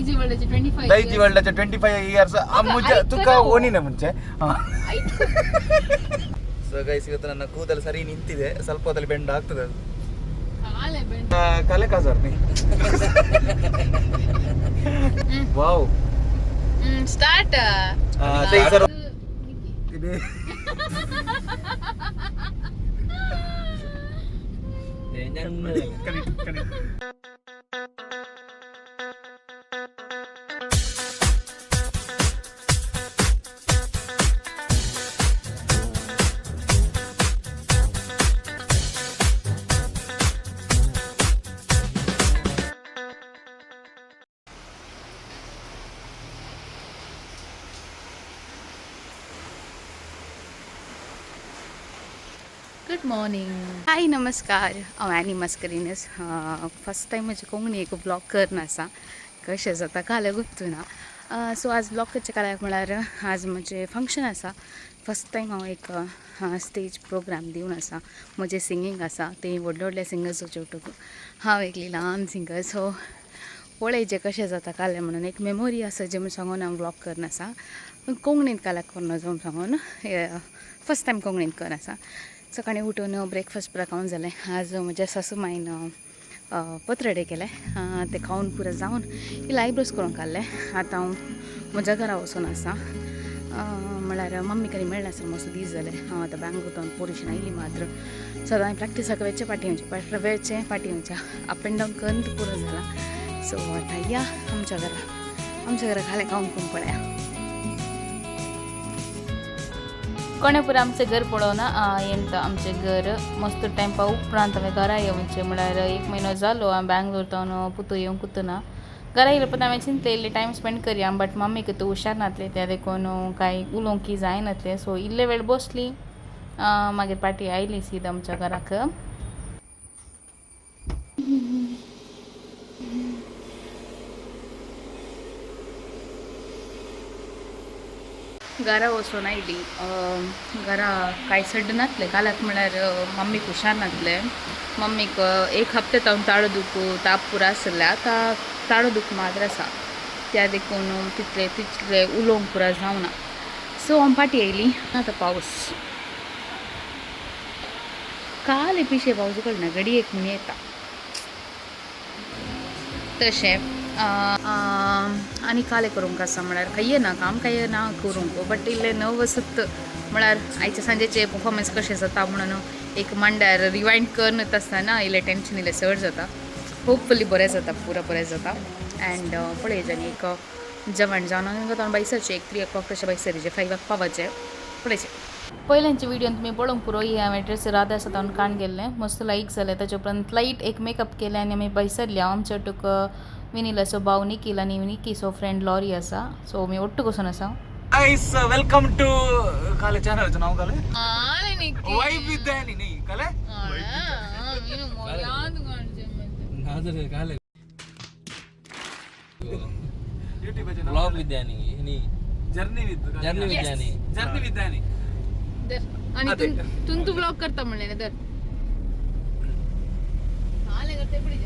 दैजी वर्ल्डाचे 25 years मुझे तुका ಓಣಿನ ಮುಂಚೆ so guys ಇವತ್ತು ನನ್ನ ಕೂದಲು ಸರಿ ನಿಂತಿದೆ ಸ್ವಲ್ಪ ಹೊತ್ತಲ್ಲಿ ಬೆಂಡ್ ಆಗ್ತದೆ ಅದು ಕಲೆ ಕಾಸರ್ ನೀ wow start teaser good morning hi नमस्कार हांव एनी मस्करीनस फर्स्ट टाइम म्हजे कोंकणी एक ब्लॉग करना आसा कशें जाता काले गुर्तुना सो आज ब्लॉग करचे काल्याक म्हळ्यार आज म्हजें फंक्शन आसा फर्स्ट टाइम हांव एक स्टेज प्रोग्राम दिवन आसा म्हजें सिंगींग आसा ते व्हडले व्हडले सिंगर्स वचोवटूक हांव एकली ल्हान सिंगर सो पळयचें कशें जाता काले म्हणून एक मेमोरी आसा जें म्हण सांगून हांव ब्लॉग करना आसा कोंकणींत काल्याक करना जावन सांगून फर्स्ट टायम कोंकणींत करना आसा सकाळीं उठून ब्रेकफास्ट पुरा खावन जालें आज म्हज्या सासूमाईन पत्रडे केले ते खावन पुरो जावन इल्लो आयब्रोज करून काडले आतां हांव म्हज्या घरा वचून आसा म्हळ्यार मम्मी कडेन मेळना आसलें मातसो दीस जालें हांव आतां बँगलोरान पोरिशन आयली मात्र सदां प्रॅक्टिसाक वेचे पाटी येवचें अप एंड डावन करून पुरो जाला सो आतां या आमच्या घरा खालें खावन पळया कोणेपुर आमचें घर पळोवना येता आमचें घर मस्त टायमा उपरांत हांवें घरा येवचें म्हळ्यार 1 म्हयनो जालो हांव बँगलोरान पुतू येवंक कुतना घरा येयले पण हांवें चिंतलें इल्लें टायम स्पेंड करया बट मम्मीक तूं हुशार नासलें त्या देखून कांय उलोवंक जायनासलें सो इल्ले वेळ बसली मागीर पाटी आयली सीद आमच्या घराक घरा वचून आयली घरा कांय सड्ड नासलें काल्याक म्हळ्यार मम्मीक हुशार नासलें मम्मीक 1 हप्ते जावन ताळो दूख ताप पुरो आसलें आतां ताळो दूख मात्र आसा त्या देखून तितले उलोवंक पुरो जावना सो हांव पाटी येयली आतां पावस काले पिशे पावस उगडना घडयेक म्हूण येता तशें आनी काले करूंक आसा म्हळ्यार काही ना काम काही ना करूंक बट इल्लें नर्वसत म्हळ्यार आयचे सांजेचे परफॉर्मन्स कशें जाता म्हणून एक मांड्यार रिवायंड करत आसतना इल्लें टेंशन इल्लें चड जाता होपफुली बरें जाता पुरो बरें जाता एंड पळयचें आनी एक जेवण जावन हांवें बायसरचें एक 3 o'clock तशें बायसरीचें 5 पावचें पळयचें पयल्यांचे विडियोन तुमी पळोवंक पुरो ही हांवें ड्रेस राधा आसा तावन काण गेल्लें मस्त लायक जालें ताचे उपरांत लायट एक मेकअप केलें आनी आमी बायसरली हांव आमच्या टूक विनिलाचो भाव निखील आनी निकीचो फ्रेंड लॉरी आसा सो मी ओट्टू वचून आसा गाइस वेलकम टू काले चॅनलचं नाव काले वाइब विथ दैनी नहीं काले व्लॉग विथ दैनी जर्नी विथ दैनी आणि तू ब्लॉग करता म्हणले दर हाले करते पडी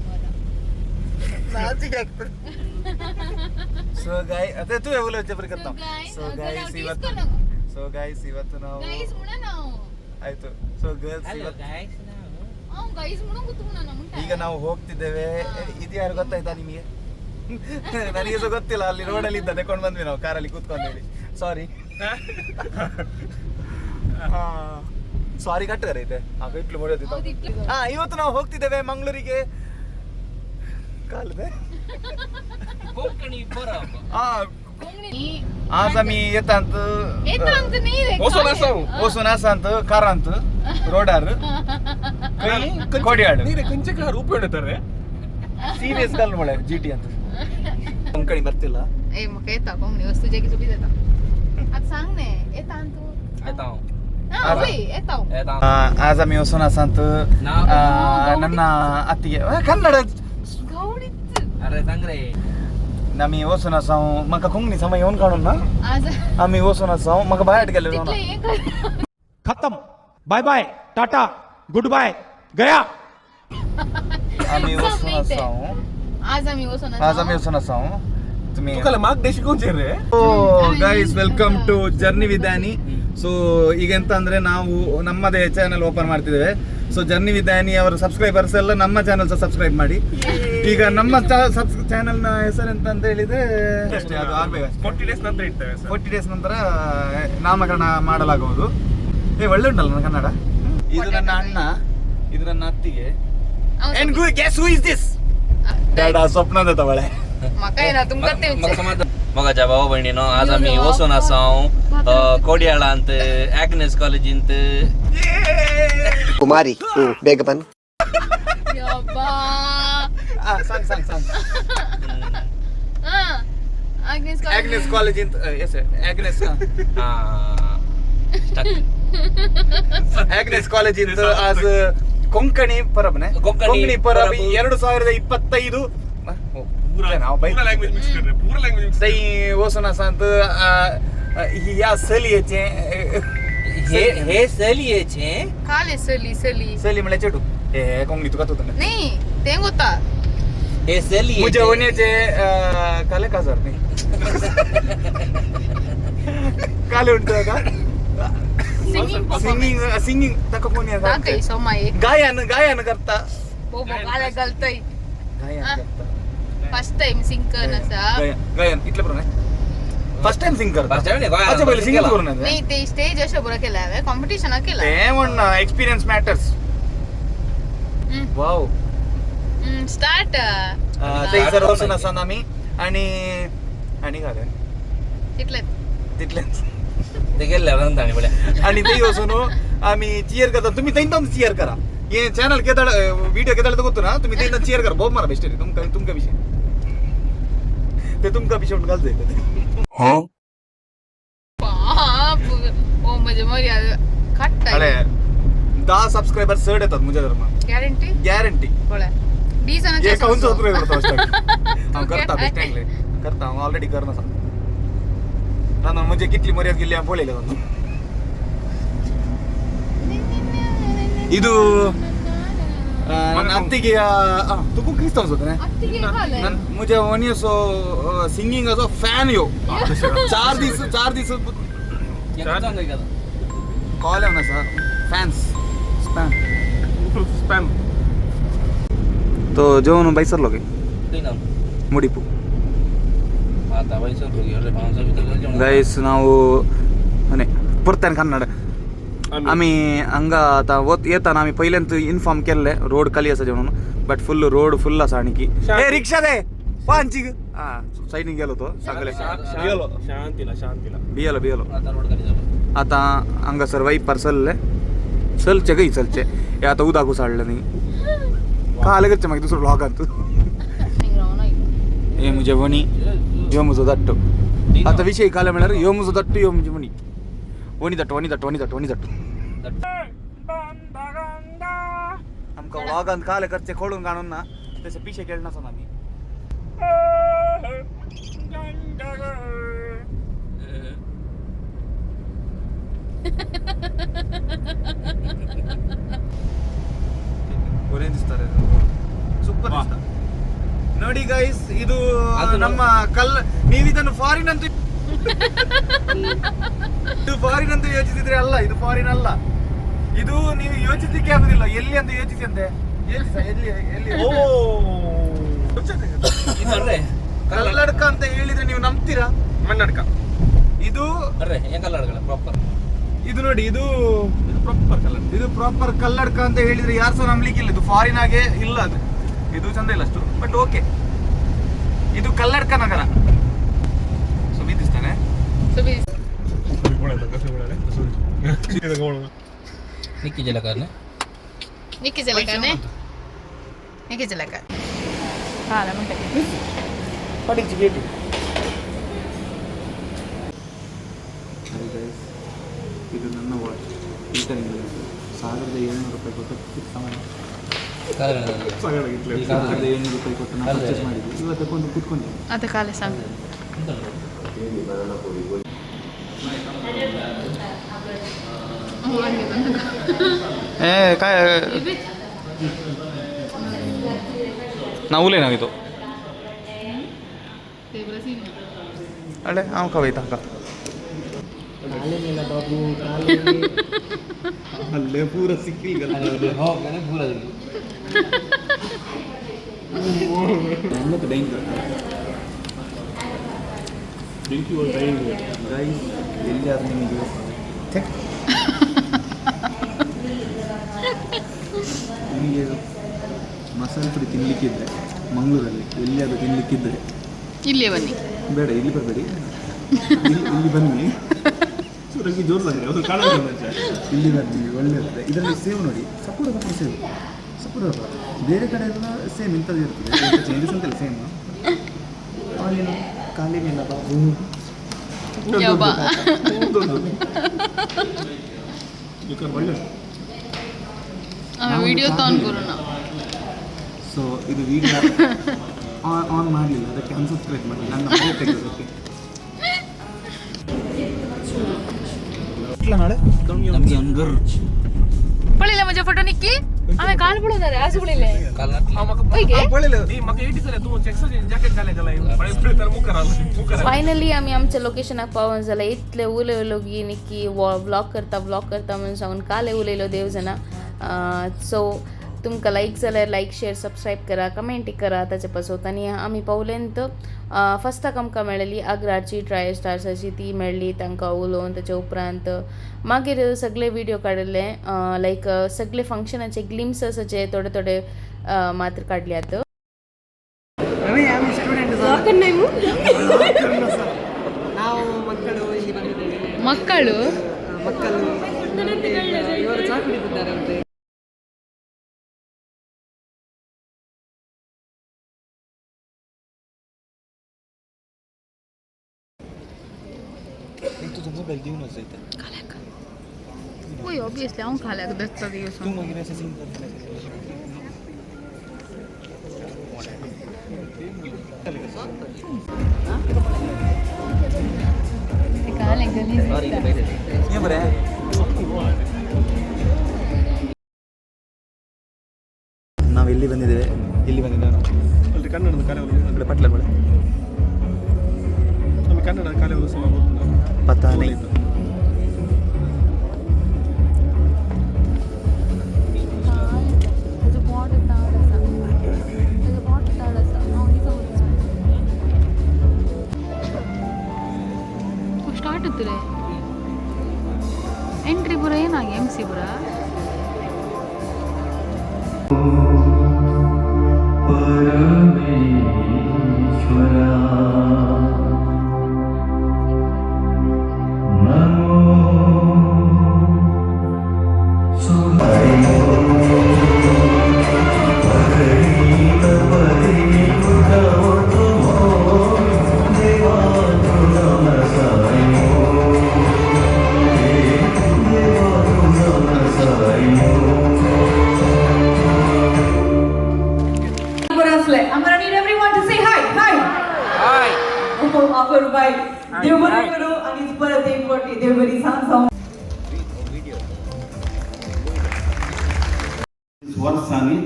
सो गाय आता तू बोलो जबर करता सो गाइस ಇವತ್ತು ನಾವು ಆಯ್ತು ಸೋ ಗರ್ಲ್ಸ್ ಈಗ ನಾವು ಹೋಗ್ತಿದ್ದೇವೆ ಇದು ಯಾರು ಗೊತ್ತಾಯ್ತಾ ನಿಮಗೆ ನನಗೆ ಸಹ ಗೊತ್ತಿಲ್ಲ ಅಲ್ಲಿ ರೋಡಲ್ಲಿ ಇದ್ದ ತಕೊಂಡು ಬಂದ್ವಿ ನಾವು ಕಾರಲ್ಲಿ ಕೂತ್ಕೊಂಡು ಹೇಳಿ ಸಾರಿ ಸಾರಿ ಕಟ್ಟರೆ ಇದೆ ಇಟ್ಲು ಮಾಡೋದಿತ್ತು ಇವತ್ತು ನಾವು ಹೋಗ್ತಿದ್ದೇವೆ ಮಂಗಳೂರಿಗೆ कालदे कोकणी बरं आज आम्ही येतांत वचून आसांत कारांत रोडार कोड्याड कंचे कार उपयोगತಾರೆ सीरियस काल म्हळ्यार जीटी ಅಂತ कोंकणी ಬರ್ತಿಲ್ಲ ए मका येता कोंकणी वस्तू जेकी सुबी जाता आता सांग ने येता तू येता येता आज आम्ही वचून आसांत ನನ್ನ ಅತ್ತಿಗೆ ಕನ್ನಡ अरे सांग रे आम्ही वचून आसा म्हाका कोंकणी समय येवन काढून ना आम्ही वचून आसा म्हाका भायर गेले खत्म bye bye tata good bye गया आम्ही वचून आसा आज आम्ही वचून आसा तुम्ही तुकाला माग देश कोणचे रे guys welcome to journey with Annie. So ಈಗ ಎಂತ ಅಂದ್ರೆ ನಾವು ನಮ್ಮದೇ ಚಾನೆಲ್ ಓಪನ್ ಮಾಡ್ತಿದ್ದೇವೆ. ಸೊ ಜರ್ನಿ ವಿತ್ ಆನಿ ಅವರ ಸಬ್ಸ್ಕ್ರೈಬರ್ಸ್ ಎಲ್ಲ ನಮ್ಮ ಚಾನೆಲ್ ಸಹ ಸಬ್ಸ್ಕ್ರೈಬ್ ಮಾಡಿ. ಈಗ ನಮ್ಮ ಚಾನೆಲ್ ನ ಹೆಸರು ಎಂತ ಅಂತ ಹೇಳಿದ್ರೆ ಅಷ್ಟೇ, ಅದು ಆಗ್ಬೇಕು. 40 ಡೇಸ್ ನಂತರ ಇರ್ತೇವೆ 40 ಡೇಸ್ ನಂತರ ನಾಮಕರಣ ಮಾಡಲಾಗುವುದು. ಒಳ್ಳೆ ಉಂಟಲ್ಲ ನನ್ನ ಕನ್ನಡ. ಇದು ನನ್ನ ಅಣ್ಣ, ಇದು ನನ್ನ ಅತ್ತಿಗೆ. And guess who is this? Dada स्वप्नात तवळे. मगाच्या भाऊ बहिणीनो आज आम्ही वसून असाव कोडियाळांत ॲग्नेस कॉलेजींत कुमारी बेगपन सांग Agnes College in yes Agnes Agnes College in आज ಕೊಂಕಣಿ ಪರಬ್ ಕೊಂಕಣಿ ಪರಬ್ 2025 ನಾವು ಬೈಕ್ तई वसून असांत या सलियेचे हे सलियेचे काले सली म्हणले चेटू हे कोंगणी तुका होतं ना नाही ते होता हे सलिये मुझे होण्याचे काले का सर नाही काले उंटू का सिंगिंग तक कोणी काही सोमाय गायन करता बोबो काले गलतय गायन करता फर्स्ट टाइम सिंग करन असा गायन इतलं पण फर्स्ट टाइम सिंग करता First time नाही, गायन अच्छा पहिले सिंगिंग करून नाही ते स्टेज अशा बरं केला आहे कॉम्पिटिशन केला ते म्हण एक्सपिरियन्स मॅटर्स वाव स्टार्ट ते सर वसून असा आम्ही आणि घाले तिथलेच ते गेल्यावर नंतर बड्या आणि ते वसून आम्ही चियर करता तुम्ही त्यांना चियर करा ये चॅनल केदाळ व्हिडिओ केदाळ तर ना तुम्ही त्यांना चियर करा बहुत मारा बेस्ट तुमका विषय ते तुमका विषय घाल जाईल ओ म्हणजे मर्यादा खट्टा अरे 10 सबस्क्राइबर सड येतात मुझ्या धर्मा गॅरंटी बोला 20 जणांचे एका उंच सबस्क्राइबर करतो हम करता बेस्ट टाइमले करता हम ऑलरेडी करना सांग ना म्हणजे किती मर्यादा गेली आपण बोलेले ಇದು ನನ್ನ ಅತ್ತಿಗೆ ತುಕು ಕ್ರಿಸ್ತನ್ಸ್ होता मुझे one year so singing as a fan yo 4 दिवस कॉल है ना सर फैंस स्पैम तो जो बैसर लोगे ಮುಡಿಪು आता वयसर होगी ಗೈಸ್ ನಾವು ಅನೆ ಪುರ್ತನ್ ಕನ್ನಡ आम्ही हांगा आतां येताना आम्ही पहिल्यांत इन्फॉर्म केल्ले रोड खाली आसा म्हणून बट फुल रोड फुल आसा आणखी ए रिक्षा दे पांची सायडीन गेलो तो सगळे बियलो आता रोड खाली जाऊ आता हांगासर वाईपार चलचे हे आता उदाक उसाडलं नाही का लगेच मागीर दुसरो व्लॉगांत हे मुझे वणी ह्यो म्हजो दट्टो आता विषय काले म्हळ्यार ह्यो म्हजो दट्टो ह्यो म्हणजे वणी दट्टो आमकां व्लॉगांत काले करचे खोडून काडून ना तसे पिशे केळ नासन आमी ಬರೇ ದಿಸ್ತಾರೆ ಸೂಪರ್ ದಿಸ್ತಾ ನೋಡಿ ಗೈಸ್ ಇದು ನಮ್ಮ ನೀವಿದನ್ನು ಫಾರಿನ್ ಅಂತ ಇದು ಫಾರಿನ್ ಅಂತ ಯೋಚಿಸಿದ್ರೆ ಅಲ್ಲ ಇದು ಫಾರಿನ್ ಅಲ್ಲ ಇದು ನೀವು ಯೋಚಿಸಲಿಕ್ಕೆ ಆಗುದಿಲ್ಲ ಎಲ್ಲಿ ಅಂತ ಯೋಚಿಸಂತೆ ಎಲ್ಲಿ ಓ ಕಲ್ಲಡ್ಕ ಅಂತ ಹೇಳಿದ್ರೆ ನೀವು ನಂಬ್ತೀರಾ ಮಣ್ಣಡ್ಕ ಇದು ಅರೆ ಏನ್ ಕಲ್ಲಡ್ಕ ಪ್ರಾಪರ್ ಇದು ನೋಡಿ ಇದು ಪ್ರಾಪರ್ ಕಲ್ಲಡ್ಕ ಅಂತ ಹೇಳಿದ್ರೆ ಯಾರು ಸಹ ನಂಬಲಿಕ್ಕಿಲ್ಲ ಇದು ಫಾರಿನ್ ಆಗೆ ಇಲ್ಲ ಅದು ಇದು ಚಂದ ಇಲ್ಲ ಅಷ್ಟು ಬಟ್ ಓಕೆ ಇದು ಕಲ್ಲಡ್ಕ ನಗರ ಸುಬಿದಿಸ್ತಾನೆ निक्की जलकार हाला म्हणते पडीची गेट ಇದು ನನ್ನ ವಾಚ್ ಈತ 1700 ರೂಪಾಯಿ ಕೊಟ್ಟು ರೂಪಾಯಿ ಕೊಟ್ಟು ನಾನು ಪರ್ಚೇಸ್ ಮಾಡಿದ್ದೆ ಇವತ್ತು ಕೊಂಡು ಕೂತ್ಕೊಂಡೆ आता काले सांग ए काय नावले ना तो अरे हांव खवय ताका हल्ले पूरा सिक्की गला हो का पूरा तो डेंजर ಬೆಂಕಿ ಒಂದು ಗೈಸ್ ಎಲ್ಲಿ ಆದ ನಿಮಗೆ ನಿಮಗೆ ಮಸಾಲೆ ಪುಡಿ ತಿನ್ನಲಿಕ್ಕಿದ್ರೆ ಮಂಗಳೂರಲ್ಲಿ ಎಲ್ಲಿಯಾದರೂ ತಿನ್ನಲಿಕ್ಕಿದ್ರೆ ಇಲ್ಲೇ ಬನ್ನಿ. ಬೇಡ ಇಲ್ಲಿ ಬರಬೇಡಿ, ಇಲ್ಲಿ ಬನ್ನಿ. ಸೂರಂಗಿ ಜೋರು ಬಂದರೆ ಅವರು ಕಾಣೋದು ಇಲ್ಲಿ ಬನ್ನಿ, ಒಳ್ಳೆಯದು. ಇದರಲ್ಲಿ ಸೇವ್ ನೋಡಿ, ಸಪೂರ ಸೇವ್ ಸಪೂರ. ಬೇರೆ ಕಡೆ ಎಲ್ಲ ಸೇಮ್ ಇಂಥದ್ದು ಇರ್ತದೆ, ಚೇಂಜಸ್ ಅಂತೆಲ್ಲ ಸೇಮ್. ಅವನೇನು ಕಾಲಿನಿಲ್ಲ ಬಾಬು ಒಳ್ಳೆ ವಿಡಿಯೋ ತಾನ್ ಕೊರೋಣ. ಸೊ ಇದು ವಿಡಿಯೋ ಆನ್ ಮಾಡಲಿಲ್ಲ, ಅದಕ್ಕೆ ಅನ್ಸಬ್ಸ್ಕ್ರೈಬ್ ಮಾಡಿ ನನ್ನ ತೆಗೆದೋಕೆ ನಾಳೆ ನಮಗೆ ಅಂಗರ್ पळिले माझ्या फोटो निक्की आम्ही काल पळवणार आज पळिले फायनली आम्ही आमच्या लोकेशनाक पावून जाल्यार इतले उलयलो की निक्की व्लॉग करता म्हणून सांगून काल उलयलो देव जाणा. सो तुमकां लायक जाल्यार लायक शेअर सबस्क्रायब करा, कमेंट करा ताचे पासून. आनी आमी पावलेंत फस्टाक आमकां मेळ्ळी आग्राची ट्राय स्टार्साची, ती मेळ्ळी तांकां उलोवन. ताच्या उपरांत मागीर सगळे विडियो काडले, लायक सगळे फंक्शनाचे ग्लिम्स अशे थोडे थोडे मात्र काडल्यात. ಮಕ್ಕಳು ಇವರು ಚಾ ಕುಡಿದಿದ್ದಾರಂತೆ. होय ऑब्वियसली हांव खाल्याक दसता दिवस ನಾವು ಎಲ್ಲಿ ಬಂದಿದ್ದೇವೆ, ಅಲ್ಲಿ ಕನ್ನಡದ ಕಲೆ ಪಟ್ಲ ಬಳೆ ನಮಗೆ ಕನ್ನಡದ ಕಲೆ ಉತ್ಸವ ಪತಾನೆ ಸ್ಟಾರ್ಟ್ ಇತ್ತು ಎಂಟ್ರಿ ಪುರ ಏನಾಗಿ MC ಪುರ I'm gonna need everyone to say hi. Hi. Hi. Offered by Devbari Guru and his birthday party. Devbari Sansam. वर्षांनी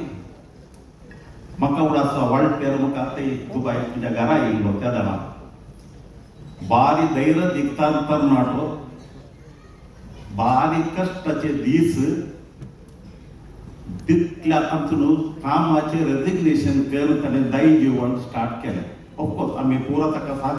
म्हाका उडासा वर्ल्ड फेअर म्हाका आतां दुबाय तुज्या घरा येयलो त्या दारा बारी धैर्य दिखता तरणाटो बारी कश्टाचे दीस तितल्या आमचो कामाचे रेजिग्नेशन करून ताणें दायी जिवन स्टार्ट केलें. ऑफकोर्स आमी पुरो ताका साथ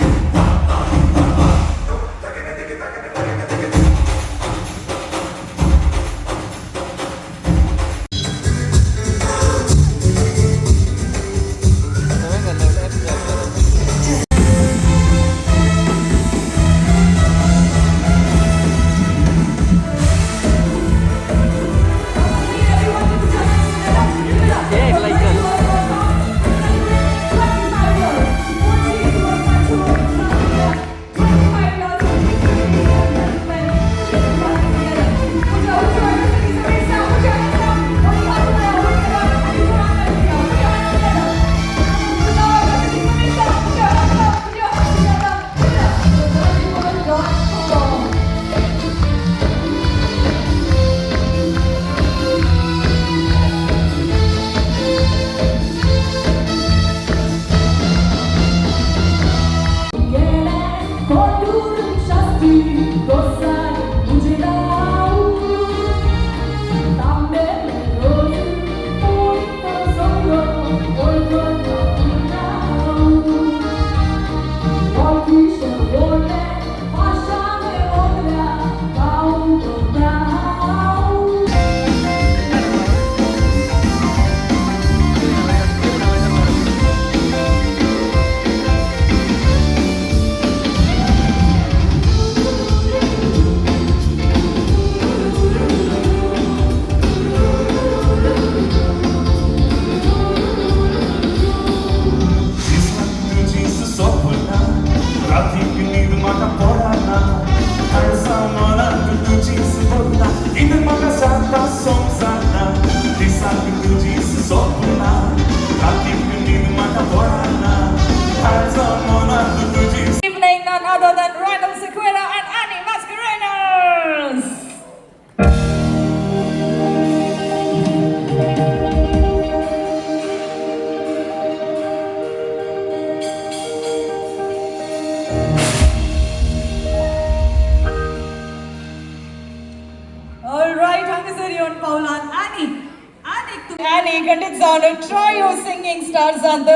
गंडित जावन ट्रायो सिंगिंग स्टार्स आंत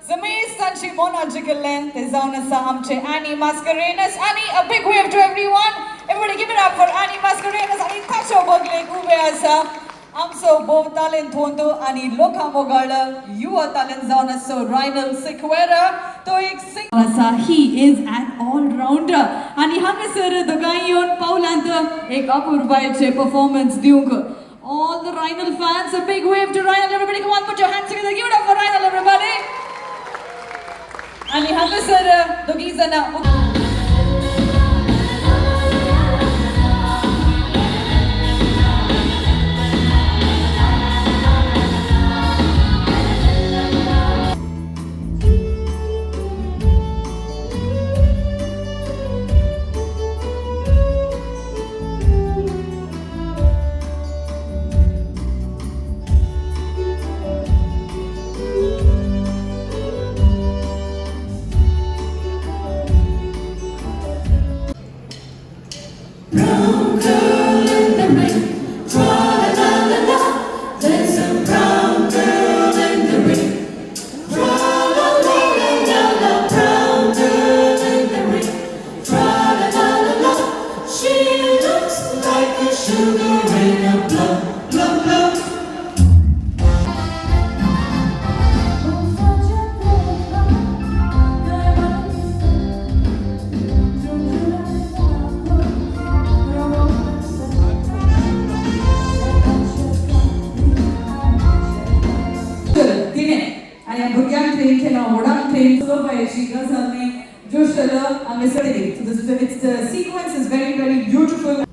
जमेस तांची मोना जिकल्ले ते जावन आसा आमचे Annie Mascarenhas Annie a big wave to everyone everybody give it up for Annie Mascarenhas आणि ताचो बगले उबे आसा आमचो बोव तालेंट थोंदो आणि लोका मोगाळ युवा तालेंट जावन आसा रायनल सिक्वेरा तो एक सिंग आसा he is an all rounder आणि हांगासर दोगांय येवन पावलांत एक अपूर्वाचे परफॉर्मन्स दिवंक all the Rhinal fans a big wave to Rhinal everybody come on put your hands together give it up for Rhinal everybody आणि हांगासर दोगी जाणां भुरग्यांक ट्रेन केला व्हडांक ट्रेन चलोवपाची गजाल न्ही ज्यो हांगासर it's the sequence is very very beautiful